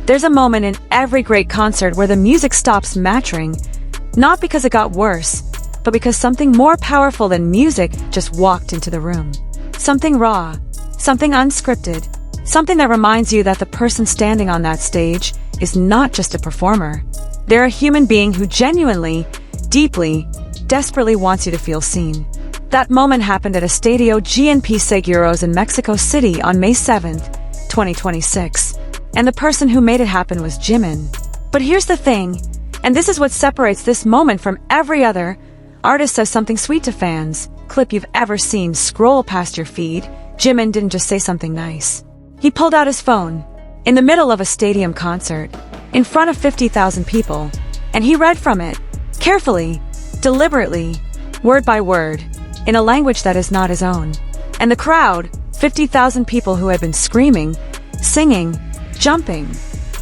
There's a moment in every great concert where the music stops mattering, not because it got worse, but because something more powerful than music just walked into the room. Something raw, something unscripted, something that reminds you that the person standing on that stage is not just a performer. They're a human being who genuinely, deeply, desperately wants you to feel seen. That moment happened at Estadio JiminPTS in Mexico City on May 7, 2026. And the person who made it happen was Jimin. But here's the thing, and this is what separates this moment from every other. Artist says something sweet to fans. Clip you've ever seen scroll past your feed. Jimin didn't just say something nice. He pulled out his phone, in the middle of a stadium concert, in front of 50,000 people, and he read from it, carefully, deliberately, word by word, in a language that is not his own. And the crowd, 50,000 people who had been screaming, singing, jumping,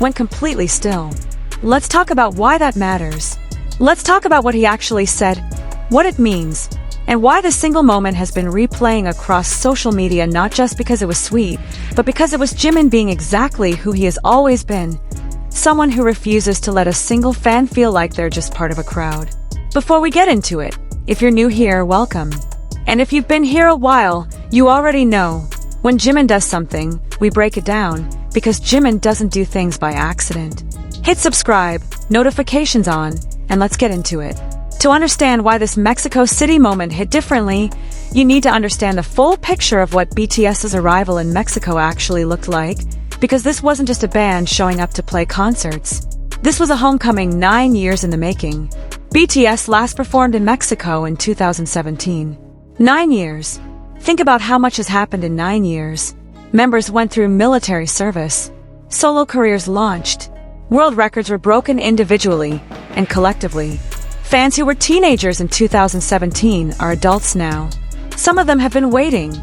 went completely still. Let's talk about why that matters. Let's talk about what he actually said, what it means, and why the single moment has been replaying across social media, not just because it was sweet, but because it was Jimin being exactly who he has always been. Someone who refuses to let a single fan feel like they're just part of a crowd. Before we get into it, if you're new here, welcome. And if you've been here a while, you already know, when Jimin does something, we break it down, because Jimin doesn't do things by accident. Hit subscribe, notifications on, and let's get into it. To understand why this Mexico City moment hit differently, you need to understand the full picture of what BTS's arrival in Mexico actually looked like, because this wasn't just a band showing up to play concerts. This was a homecoming 9 years in the making. BTS last performed in Mexico in 2017. 9 years. Think about how much has happened in 9 years. Members went through military service. Solo careers launched. World records were broken individually and collectively. Fans who were teenagers in 2017 are adults now. Some of them have been waiting,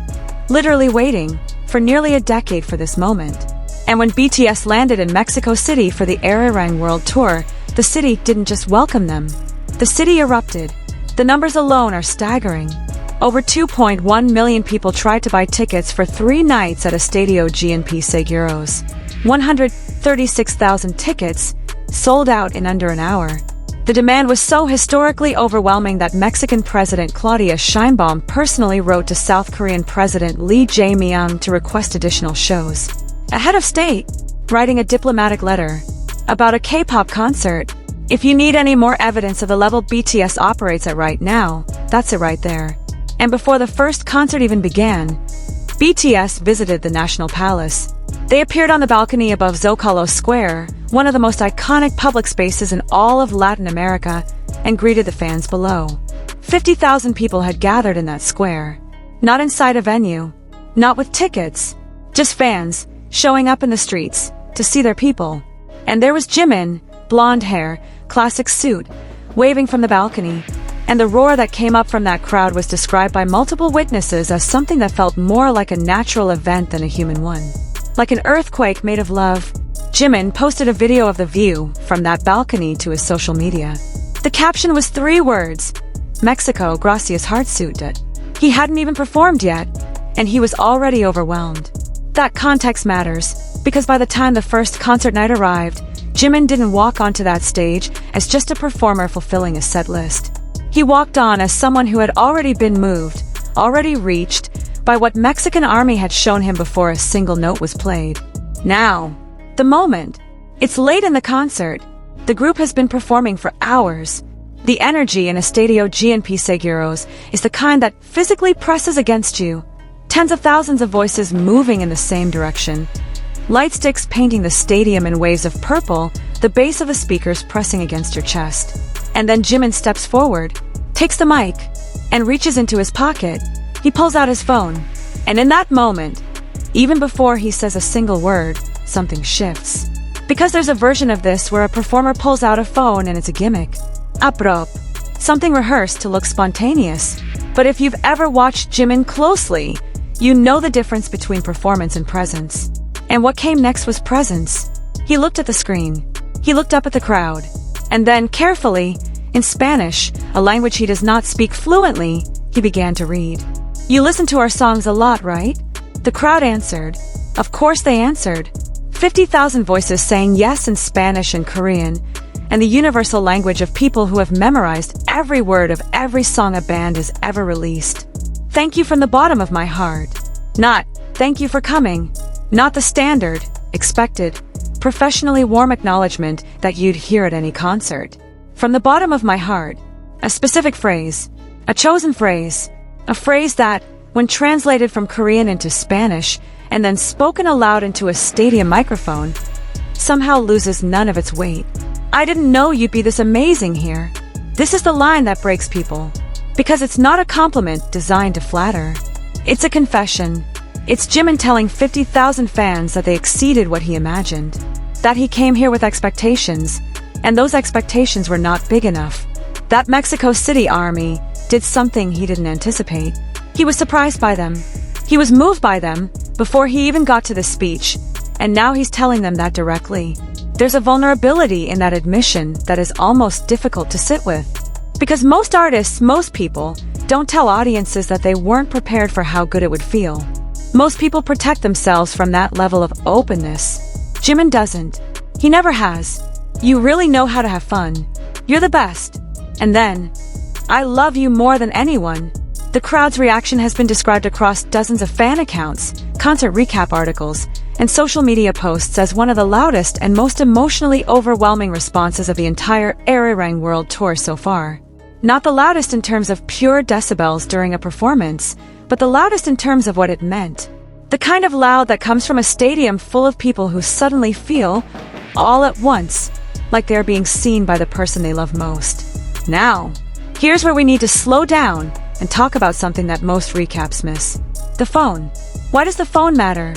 literally waiting, for nearly a decade for this moment. And when BTS landed in Mexico City for the Arirang World Tour, the city didn't just welcome them. The city erupted. The numbers alone are staggering. Over 2.1 million people tried to buy tickets for 3 nights at Estadio JiminPTS. 136,000 tickets sold out in under an hour. The demand was so historically overwhelming that Mexican President Claudia Sheinbaum personally wrote to South Korean President Lee Jae-myung to request additional shows. A head of state, writing a diplomatic letter about a K-pop concert. If you need any more evidence of the level BTS operates at right now, that's it right there. And before the first concert even began, BTS visited the National Palace. They appeared on the balcony above Zocalo Square, one of the most iconic public spaces in all of Latin America, and greeted the fans below. 50,000 people had gathered in that square. Not inside a venue, not with tickets, just fans showing up in the streets to see their people. And there was Jimin, blonde hair, classic suit, waving from the balcony, and the roar that came up from that crowd was described by multiple witnesses as something that felt more like a natural event than a human one. Like an earthquake made of love. Jimin posted a video of the view from that balcony to his social media. The caption was 3 words: Mexico, gracias Hartsuit. He hadn't even performed yet, and he was already overwhelmed. That context matters, because by the time the first concert night arrived, Jimin didn't walk onto that stage as just a performer fulfilling a set list. He walked on as someone who had already been moved, already reached, by what Mexican army had shown him before a single note was played. Now, the moment. It's late in the concert. The group has been performing for hours. The energy in Estadio JiminPTS is the kind that physically presses against you. Tens of thousands of voices moving in the same direction. Light sticks painting the stadium in waves of purple, the base of the speakers pressing against your chest. And then Jimin steps forward, takes the mic, and reaches into his pocket. He pulls out his phone. And in that moment, even before he says a single word, something shifts. Because there's a version of this where a performer pulls out a phone and it's a gimmick. Aprop. Something rehearsed to look spontaneous. But if you've ever watched Jimin closely, you know the difference between performance and presence. And what came next was presence. He looked at the screen. He looked up at the crowd. And then, carefully, in Spanish, a language he does not speak fluently, he began to read. "You listen to our songs a lot, right?" The crowd answered. Of course they answered. 50,000 voices saying yes in Spanish and Korean, and the universal language of people who have memorized every word of every song a band has ever released. Thank you from the bottom of my heart. Not, thank you for coming. Not the standard, expected, professionally warm acknowledgement that you'd hear at any concert. From the bottom of my heart, a specific phrase, a chosen phrase, a phrase that, when translated from Korean into Spanish and then spoken aloud into a stadium microphone, somehow loses none of its weight. I didn't know you'd be this amazing here. This is the line that breaks people, because it's not a compliment designed to flatter. It's a confession. It's Jimin telling 50,000 fans that they exceeded what he imagined, that he came here with expectations, and those expectations were not big enough. That Mexico City army did something he didn't anticipate. He was surprised by them. He was moved by them before he even got to the speech, and now he's telling them that directly. There's a vulnerability in that admission that is almost difficult to sit with. Because most artists, most people, don't tell audiences that they weren't prepared for how good it would feel. Most people protect themselves from that level of openness. Jimin doesn't. He never has. You really know how to have fun. You're the best. And then, I love you more than anyone. The crowd's reaction has been described across dozens of fan accounts, concert recap articles, and social media posts as one of the loudest and most emotionally overwhelming responses of the entire Arirang World Tour so far. Not the loudest in terms of pure decibels during a performance, but the loudest in terms of what it meant. The kind of loud that comes from a stadium full of people who suddenly feel, all at once, like they're being seen by the person they love most. Now, here's where we need to slow down and talk about something that most recaps miss. The phone. Why does the phone matter?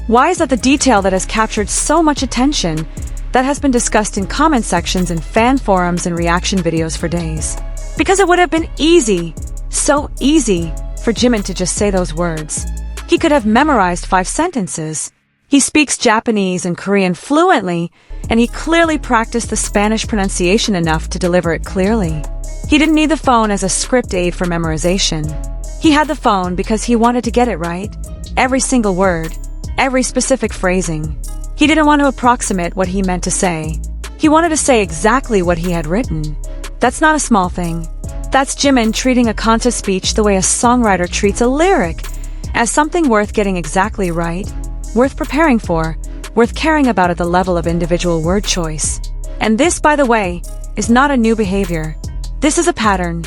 Why is that the detail that has captured so much attention, that has been discussed in comment sections and fan forums and reaction videos for days? Because it would have been easy, so easy, for Jimin to just say those words. He could have memorized 5 sentences. He speaks Japanese and Korean fluently, and he clearly practiced the Spanish pronunciation enough to deliver it clearly. He didn't need the phone as a script aid for memorization. He had the phone because he wanted to get it right. Every single word, every specific phrasing. He didn't want to approximate what he meant to say. He wanted to say exactly what he had written. That's not a small thing. That's Jimin treating a concert speech the way a songwriter treats a lyric, as something worth getting exactly right, worth preparing for, worth caring about at the level of individual word choice. And this, by the way, is not a new behavior. This is a pattern.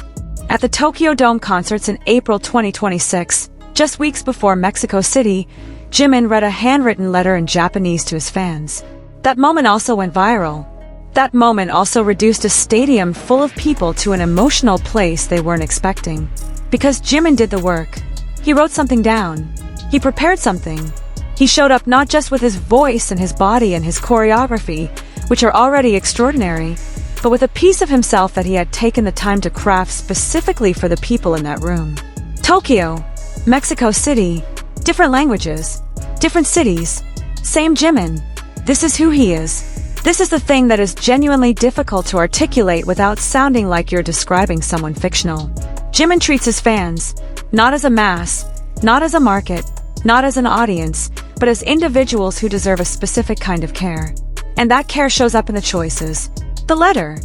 At the Tokyo Dome concerts in April 2026, just weeks before Mexico City, Jimin read a handwritten letter in Japanese to his fans. That moment also went viral. That moment also reduced a stadium full of people to an emotional place they weren't expecting. Because Jimin did the work. He wrote something down. He prepared something. He showed up not just with his voice and his body and his choreography, which are already extraordinary, but with a piece of himself that he had taken the time to craft specifically for the people in that room. Tokyo, Mexico City, different languages, different cities, same Jimin. This is who he is. This is the thing that is genuinely difficult to articulate without sounding like you're describing someone fictional. Jimin treats his fans, not as a mass, not as a market, not as an audience, but as individuals who deserve a specific kind of care. And that care shows up in the choices. The letter,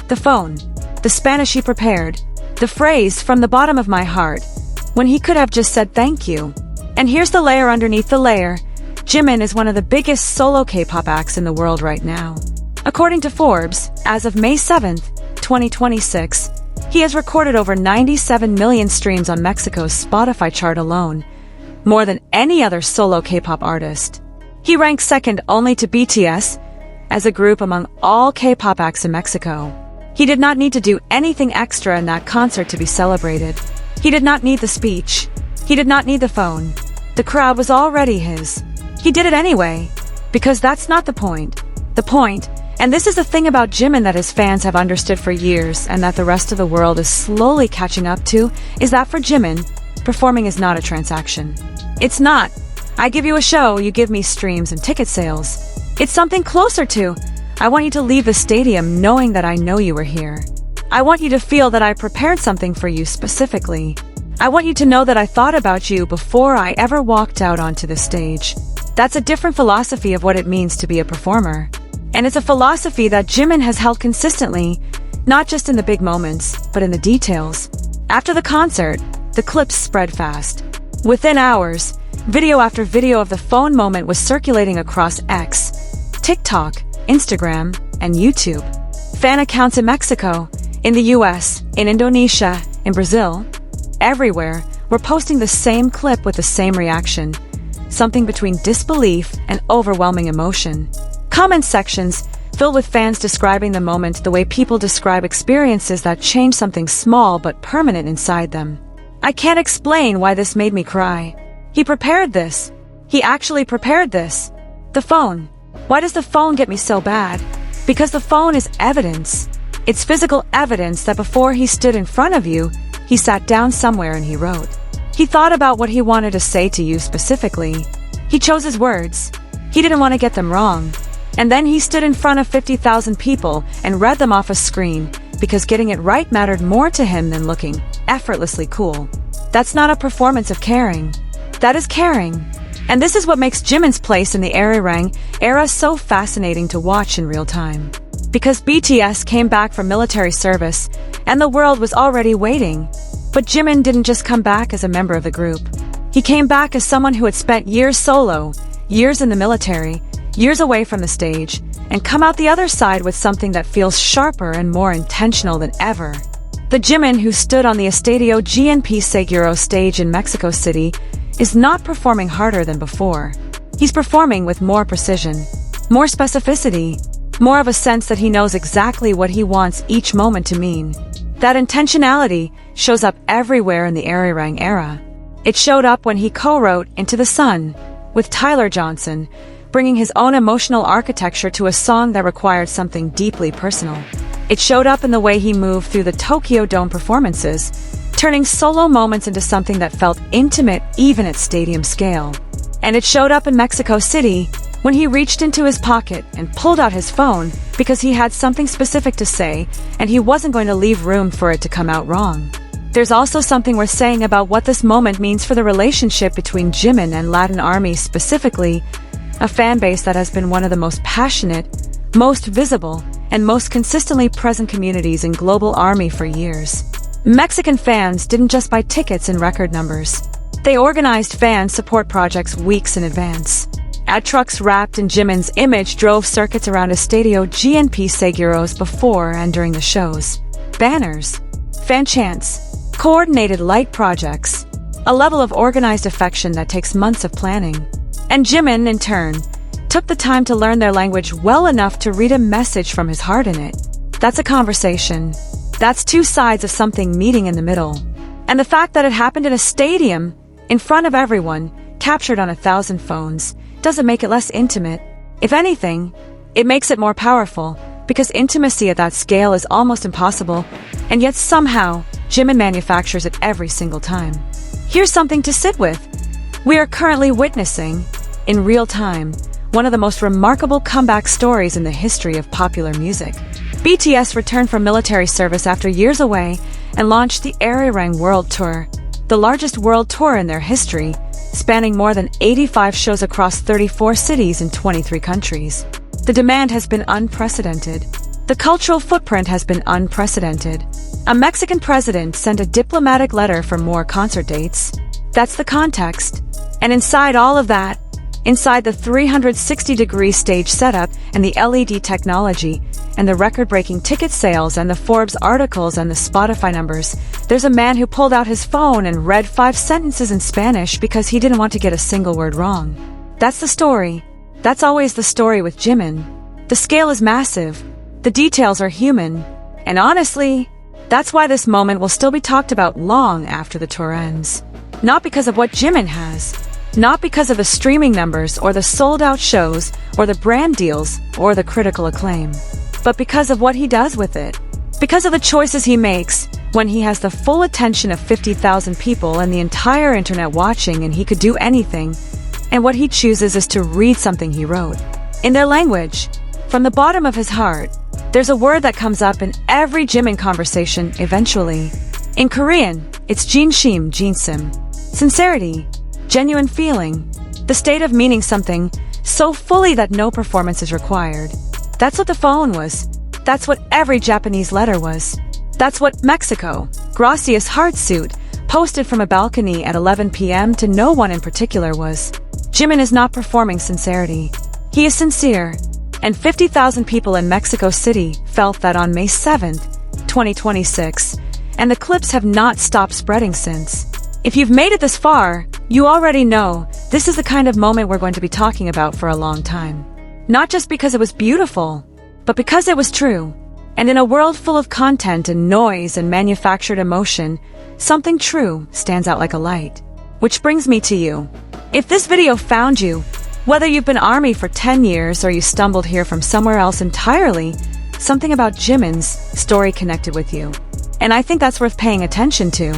the phone, the Spanish he prepared, the phrase from the bottom of my heart, when he could have just said thank you. And here's the layer underneath the layer. Jimin is one of the biggest solo K-pop acts in the world right now. According to Forbes, as of May 7th, 2026, he has recorded over 97 million streams on Mexico's Spotify chart alone, more than any other solo K-pop artist. He ranks second only to BTS as a group among all K-pop acts in Mexico. He did not need to do anything extra in that concert to be celebrated. He did not need the speech. He did not need the phone. The crowd was already his. He did it anyway, because that's not the point. The point, and this is the thing about Jimin that his fans have understood for years and that the rest of the world is slowly catching up to, is that for Jimin, performing is not a transaction. It's not, I give you a show, you give me streams and ticket sales. It's something closer to, I want you to leave the stadium knowing that I know you were here. I want you to feel that I prepared something for you specifically. I want you to know that I thought about you before I ever walked out onto the stage. That's a different philosophy of what it means to be a performer. And it's a philosophy that Jimin has held consistently, not just in the big moments, but in the details. After the concert, the clips spread fast. Within hours, video after video of the phone moment was circulating across X, TikTok, Instagram, and YouTube. Fan accounts in Mexico, in the US, in Indonesia, in Brazil, everywhere, were posting the same clip with the same reaction. Something between disbelief and overwhelming emotion. Comment sections filled with fans describing the moment the way people describe experiences that change something small but permanent inside them. I can't explain why this made me cry. He prepared this. He actually prepared this. The phone. Why does the phone get me so bad? Because the phone is evidence. It's physical evidence that before he stood in front of you, he sat down somewhere and he wrote. He thought about what he wanted to say to you specifically. He chose his words. He didn't want to get them wrong. And then he stood in front of 50,000 people and read them off a screen because getting it right mattered more to him than looking effortlessly cool. That's not a performance of caring. That is caring. And this is what makes Jimin's place in the Arirang era so fascinating to watch in real time. Because BTS came back from military service and the world was already waiting. But Jimin didn't just come back as a member of the group. He came back as someone who had spent years solo, years in the military, years away from the stage, and come out the other side with something that feels sharper and more intentional than ever. The Jimin who stood on the Estadio GNP Seguro stage in Mexico City is not performing harder than before. He's performing with more precision, more specificity, more of a sense that he knows exactly what he wants each moment to mean. That intentionality shows up everywhere in the Arirang era. It showed up when he co-wrote Into the Sun with Tyler Johnson, bringing his own emotional architecture to a song that required something deeply personal. It showed up in the way he moved through the Tokyo Dome performances, turning solo moments into something that felt intimate even at stadium scale. And it showed up in Mexico City when he reached into his pocket and pulled out his phone because he had something specific to say and he wasn't going to leave room for it to come out wrong. There's also something worth saying about what this moment means for the relationship between Jimin and Latin Army specifically, a fan base that has been one of the most passionate, most visible, and most consistently present communities in global Army for years. Mexican fans didn't just buy tickets in record numbers. They organized fan support projects weeks in advance. Ad trucks wrapped in Jimin's image drove circuits around Estadio GNP Seguros before and during the shows. Banners, fan chants, coordinated light projects, a level of organized affection that takes months of planning. And Jimin, in turn, took the time to learn their language well enough to read a message from his heart in it. That's a conversation. That's two sides of something meeting in the middle. And the fact that it happened in a stadium, in front of everyone, captured on 1,000 phones, doesn't make it less intimate. If anything, it makes it more powerful, because intimacy at that scale is almost impossible, and yet somehow, Jimin manufactures it every single time. Here's something to sit with. We are currently witnessing, in real time, one of the most remarkable comeback stories in the history of popular music. BTS returned from military service after years away and launched the Arirang World Tour, the largest world tour in their history, spanning more than 85 shows across 34 cities in 23 countries. The demand has been unprecedented. The cultural footprint has been unprecedented. A Mexican president sent a diplomatic letter for more concert dates. That's the context. And inside all of that, inside the 360-degree stage setup and the LED technology and the record-breaking ticket sales and the Forbes articles and the Spotify numbers, there's a man who pulled out his phone and read 5 sentences in Spanish because he didn't want to get a single word wrong. That's the story. That's always the story with Jimin. The scale is massive. The details are human. And honestly, that's why this moment will still be talked about long after the tour ends. Not because of what Jimin has. Not because of the streaming numbers or the sold-out shows or the brand deals or the critical acclaim, but because of what he does with it. Because of the choices he makes when he has the full attention of 50,000 people and the entire internet watching and he could do anything, and what he chooses is to read something he wrote. In their language, from the bottom of his heart, there's a word that comes up in every Jimin conversation eventually. In Korean, it's jinsim, jinsim. Sincerity. Genuine feeling, The state of meaning something so fully that no performance is required. That's what the phone was. That's what every Japanese letter was. That's what Mexico, Gracias heart suit, posted from a balcony at 11 p.m. to no one in particular was. Jimin is not performing sincerity. He is sincere. And 50,000 people in Mexico City felt that on May 7th, 2026. And the clips have not stopped spreading since. If you've made it this far, you already know this is the kind of moment we're going to be talking about for a long time. Not just because it was beautiful, but because it was true. And in a world full of content and noise and manufactured emotion, something true stands out like a light. Which brings me to you. If this video found you, whether you've been ARMY for 10 years or you stumbled here from somewhere else entirely, something about Jimin's story connected with you. And I think that's worth paying attention to.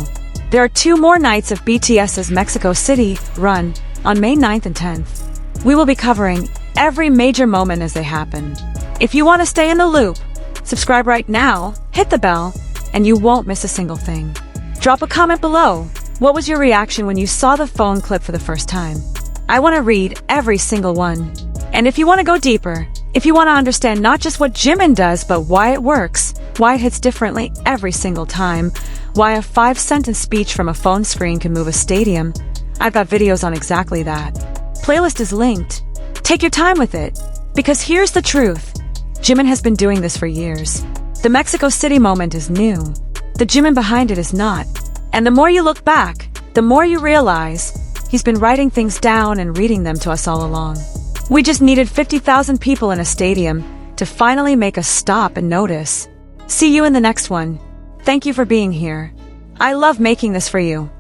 There are 2 more nights of BTS's Mexico City run on May 9th and 10th. We will be covering every major moment as they happen. If you want to stay in the loop, subscribe right now, hit the bell, and you won't miss a single thing. Drop a comment below. What was your reaction when you saw the phone clip for the first time? I want to read every single one. And if you want to go deeper, if you want to understand not just what Jimin does, but why it works, why it hits differently every single time, why a 5-sentence speech from a phone screen can move a stadium, I've got videos on exactly that. Playlist is linked. Take your time with it. Because here's the truth. Jimin has been doing this for years. The Mexico City moment is new. The Jimin behind it is not. And the more you look back, the more you realize he's been writing things down and reading them to us all along. We just needed 50,000 people in a stadium to finally make us stop and notice. See you in the next one. Thank you for being here. I love making this for you.